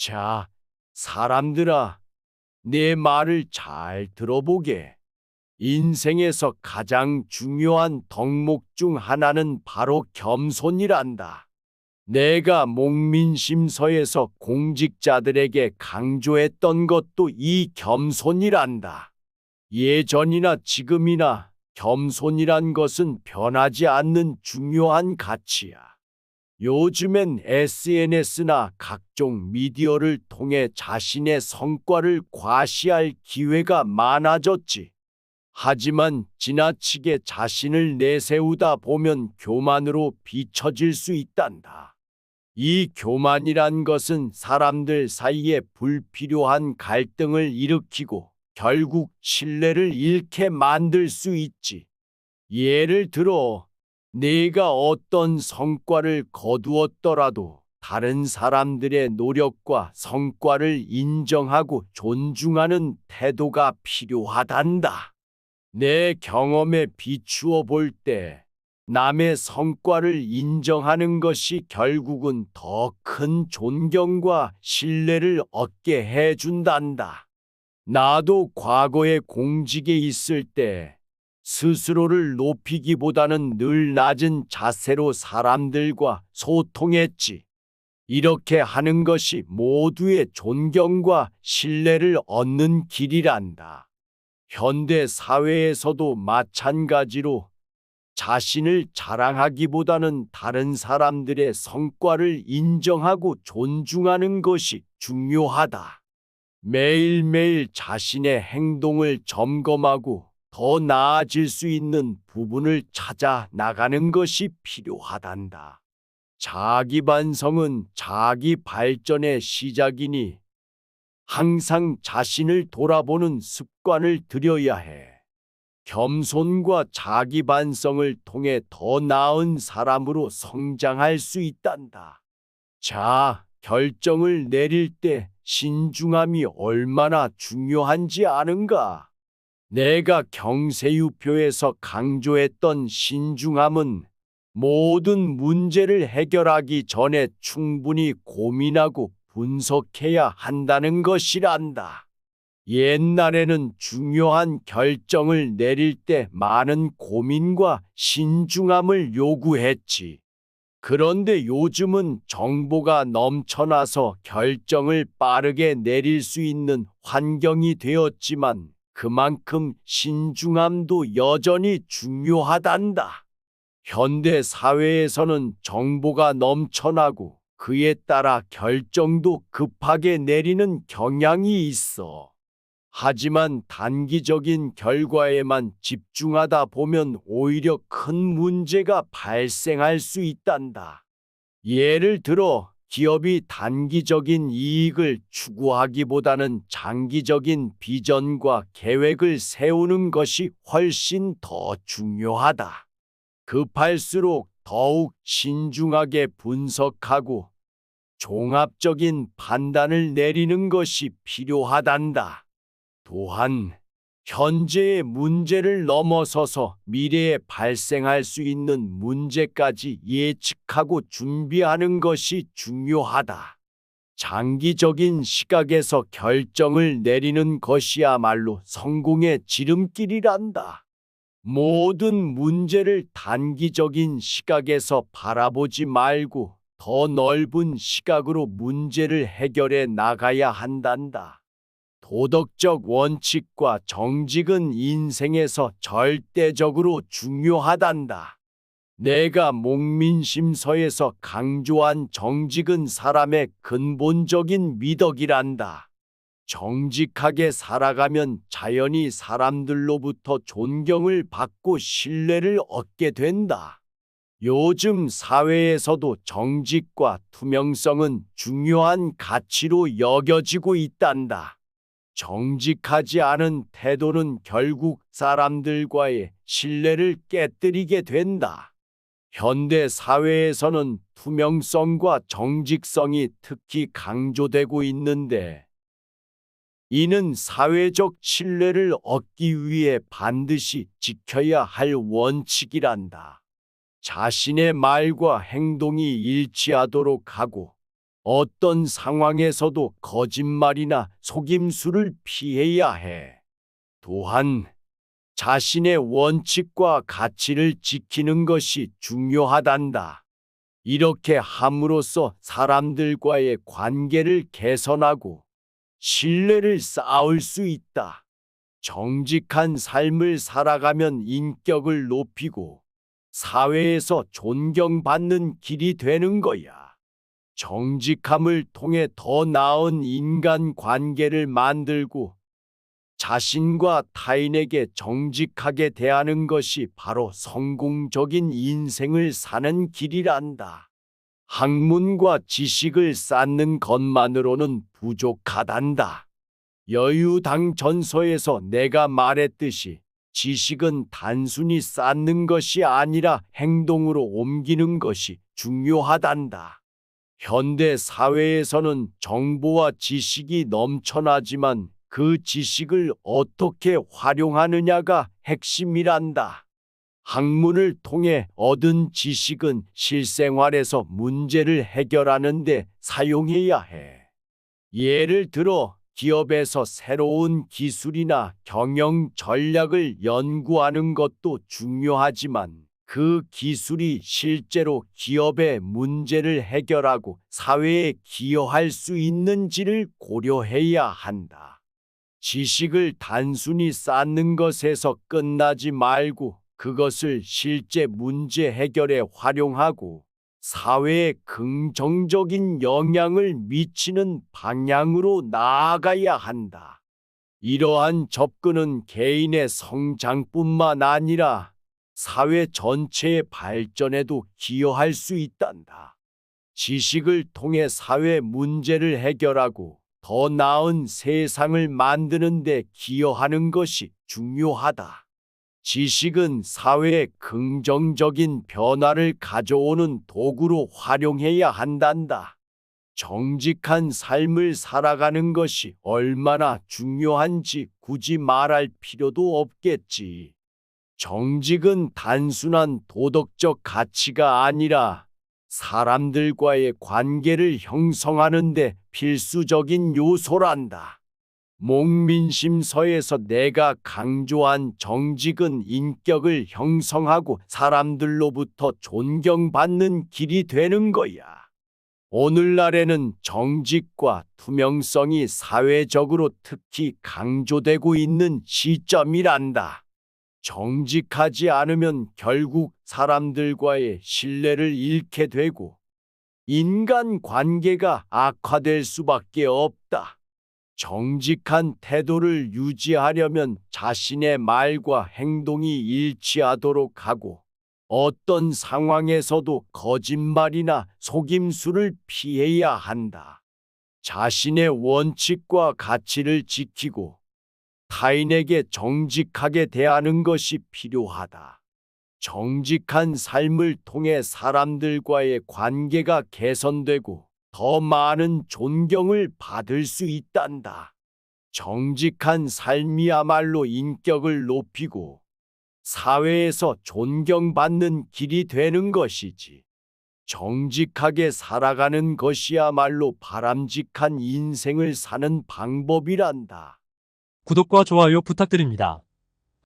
자, 사람들아, 내 말을 잘 들어보게. 인생에서 가장 중요한 덕목 중 하나는 바로 겸손이란다. 내가 목민심서에서 공직자들에게 강조했던 것도 이 겸손이란다. 예전이나 지금이나 겸손이란 것은 변하지 않는 중요한 가치야. 요즘엔 SNS나 각종 미디어를 통해 자신의 성과를 과시할 기회가 많아졌지. 하지만 지나치게 자신을 내세우다 보면 교만으로 비춰질 수 있단다. 이 교만이란 것은 사람들 사이에 불필요한 갈등을 일으키고 결국 신뢰를 잃게 만들 수 있지. 예를 들어, 내가 어떤 성과를 거두었더라도 다른 사람들의 노력과 성과를 인정하고 존중하는 태도가 필요하단다. 내 경험에 비추어 볼 때 남의 성과를 인정하는 것이 결국은 더 큰 존경과 신뢰를 얻게 해준단다. 나도 과거에 공직에 있을 때 스스로를 높이기보다는 늘 낮은 자세로 사람들과 소통했지. 이렇게 하는 것이 모두의 존경과 신뢰를 얻는 길이란다. 현대 사회에서도 마찬가지로 자신을 자랑하기보다는 다른 사람들의 성과를 인정하고 존중하는 것이 중요하다. 매일매일 자신의 행동을 점검하고 더 나아질 수 있는 부분을 찾아 나가는 것이 필요하단다. 자기 반성은 자기 발전의 시작이니 항상 자신을 돌아보는 습관을 들여야 해. 겸손과 자기 반성을 통해 더 나은 사람으로 성장할 수 있단다. 자, 결정을 내릴 때 신중함이 얼마나 중요한지 아는가? 내가 경세유표에서 강조했던 신중함은 모든 문제를 해결하기 전에 충분히 고민하고 분석해야 한다는 것이란다. 옛날에는 중요한 결정을 내릴 때 많은 고민과 신중함을 요구했지. 그런데 요즘은 정보가 넘쳐나서 결정을 빠르게 내릴 수 있는 환경이 되었지만 그만큼 신중함도 여전히 중요하단다. 현대 사회에서는 정보가 넘쳐나고 그에 따라 결정도 급하게 내리는 경향이 있어. 하지만 단기적인 결과에만 집중하다 보면 오히려 큰 문제가 발생할 수 있단다. 예를 들어, 기업이 단기적인 이익을 추구하기보다는 장기적인 비전과 계획을 세우는 것이 훨씬 더 중요하다. 급할수록 더욱 신중하게 분석하고 종합적인 판단을 내리는 것이 필요하단다. 또한 현재의 문제를 넘어서서 미래에 발생할 수 있는 문제까지 예측하고 준비하는 것이 중요하다. 장기적인 시각에서 결정을 내리는 것이야말로 성공의 지름길이란다. 모든 문제를 단기적인 시각에서 바라보지 말고 더 넓은 시각으로 문제를 해결해 나가야 한단다. 도덕적 원칙과 정직은 인생에서 절대적으로 중요하단다. 내가 목민심서에서 강조한 정직은 사람의 근본적인 미덕이란다. 정직하게 살아가면 자연히 사람들로부터 존경을 받고 신뢰를 얻게 된다. 요즘 사회에서도 정직과 투명성은 중요한 가치로 여겨지고 있단다. 정직하지 않은 태도는 결국 사람들과의 신뢰를 깨뜨리게 된다. 현대 사회에서는 투명성과 정직성이 특히 강조되고 있는데, 이는 사회적 신뢰를 얻기 위해 반드시 지켜야 할 원칙이란다. 자신의 말과 행동이 일치하도록 하고 어떤 상황에서도 거짓말이나 속임수를 피해야 해. 또한 자신의 원칙과 가치를 지키는 것이 중요하단다. 이렇게 함으로써 사람들과의 관계를 개선하고 신뢰를 쌓을 수 있다. 정직한 삶을 살아가면 인격을 높이고 사회에서 존경받는 길이 되는 거야. 정직함을 통해 더 나은 인간 관계를 만들고 자신과 타인에게 정직하게 대하는 것이 바로 성공적인 인생을 사는 길이란다. 학문과 지식을 쌓는 것만으로는 부족하단다. 여유당전서에서 내가 말했듯이 지식은 단순히 쌓는 것이 아니라 행동으로 옮기는 것이 중요하단다. 현대 사회에서는 정보와 지식이 넘쳐나지만 그 지식을 어떻게 활용하느냐가 핵심이란다. 학문을 통해 얻은 지식은 실생활에서 문제를 해결하는 데 사용해야 해. 예를 들어 기업에서 새로운 기술이나 경영 전략을 연구하는 것도 중요하지만 그 기술이 실제로 기업의 문제를 해결하고 사회에 기여할 수 있는지를 고려해야 한다. 지식을 단순히 쌓는 것에서 끝나지 말고 그것을 실제 문제 해결에 활용하고 사회에 긍정적인 영향을 미치는 방향으로 나아가야 한다. 이러한 접근은 개인의 성장뿐만 아니라 사회 전체의 발전에도 기여할 수 있단다. 지식을 통해 사회 문제를 해결하고 더 나은 세상을 만드는 데 기여하는 것이 중요하다. 지식은 사회에 긍정적인 변화를 가져오는 도구로 활용해야 한단다. 정직한 삶을 살아가는 것이 얼마나 중요한지 굳이 말할 필요도 없겠지. 정직은 단순한 도덕적 가치가 아니라 사람들과의 관계를 형성하는 데 필수적인 요소란다. 목민심서에서 내가 강조한 정직은 인격을 형성하고 사람들로부터 존경받는 길이 되는 거야. 오늘날에는 정직과 투명성이 사회적으로 특히 강조되고 있는 시점이란다. 정직하지 않으면 결국 사람들과의 신뢰를 잃게 되고 인간 관계가 악화될 수밖에 없다. 정직한 태도를 유지하려면 자신의 말과 행동이 일치하도록 하고 어떤 상황에서도 거짓말이나 속임수를 피해야 한다. 자신의 원칙과 가치를 지키고 타인에게 정직하게 대하는 것이 필요하다. 정직한 삶을 통해 사람들과의 관계가 개선되고 더 많은 존경을 받을 수 있단다. 정직한 삶이야말로 인격을 높이고 사회에서 존경받는 길이 되는 것이지. 정직하게 살아가는 것이야말로 바람직한 인생을 사는 방법이란다. 구독과 좋아요 부탁드립니다.